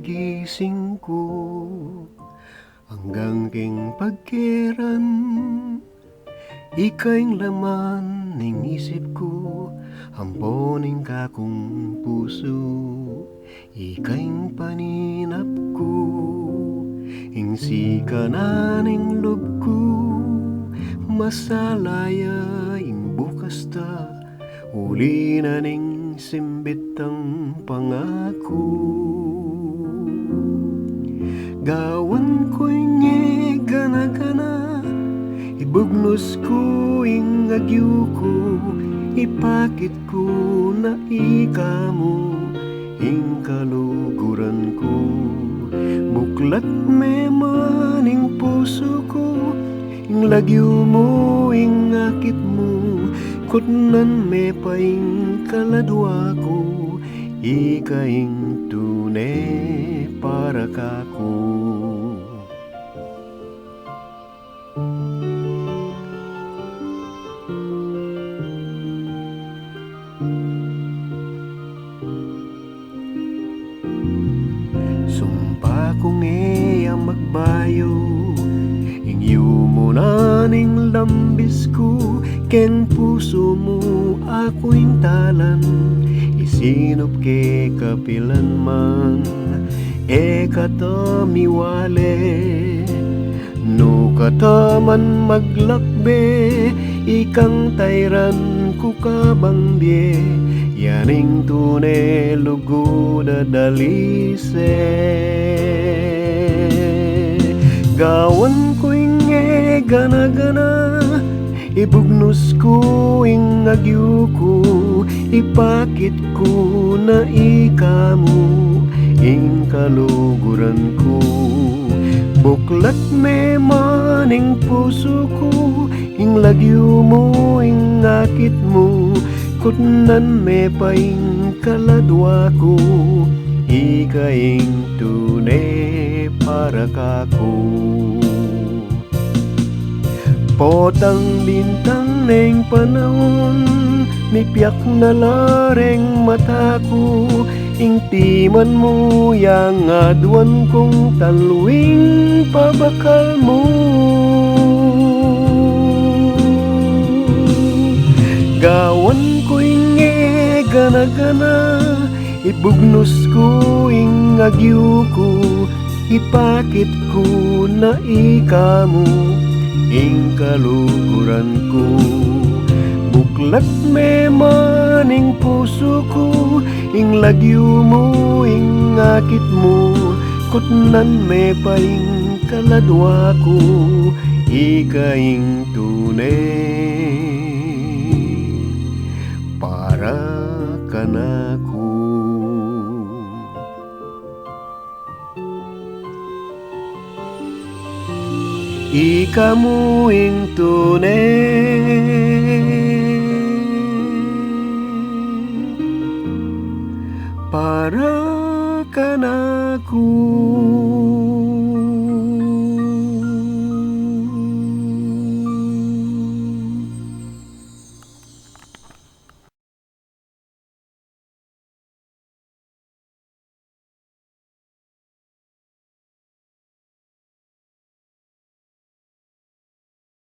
pagising ko hanggang king pagkeran, ika'y laman ng isip ko, hamponing kakong puso, ika'y paninap ko, ingsi ka na ng loob ko, masalaya ing bukas ta, uli na ning simbit ang pangako. Gawan ko'y nge gana-gana, ibugnos ko ing agyo ko, ipakit ko na ika mo ing kaluguran ko. Buklat me maning puso ko, ing lagyo mo ing akit mo, kutnan me pa ing kaladwa ko, ika ing tunay para kako. Sumpa kong ang magbayo, ingyo mo na ning lambis ko, ken puso mo ako'y talan, isinop ke kapilan man, kata miwale, no kata man maglakbe, ikang tayran ko kabangbe, yaning tunay lugo da dalise. Gawan ko inge gana-gana, ibugnos ko ing agyo ko, ipakit ko na ika mo ing kaluguran ko. Buklat me maning puso ko, ing lagyo mo ing akit mo, kutnan me pa ing kaladwa ko, ika ing tunay para kako. Potang bintang neng panahon, nipiyak na lareng mata ko, ing timan mo yang aduan kong talwing pabakal mo. Gawan ko inge gana-gana, ibugnos ko ing agyo ko, ipakit ko na ika mo ing kaluguran ko. Buklat me maning puso ko, ing lagyo mo ing akit mo, kutnan me pa ing kaladwa ko, ika ing tunay para kanako. Ika mo ing tunay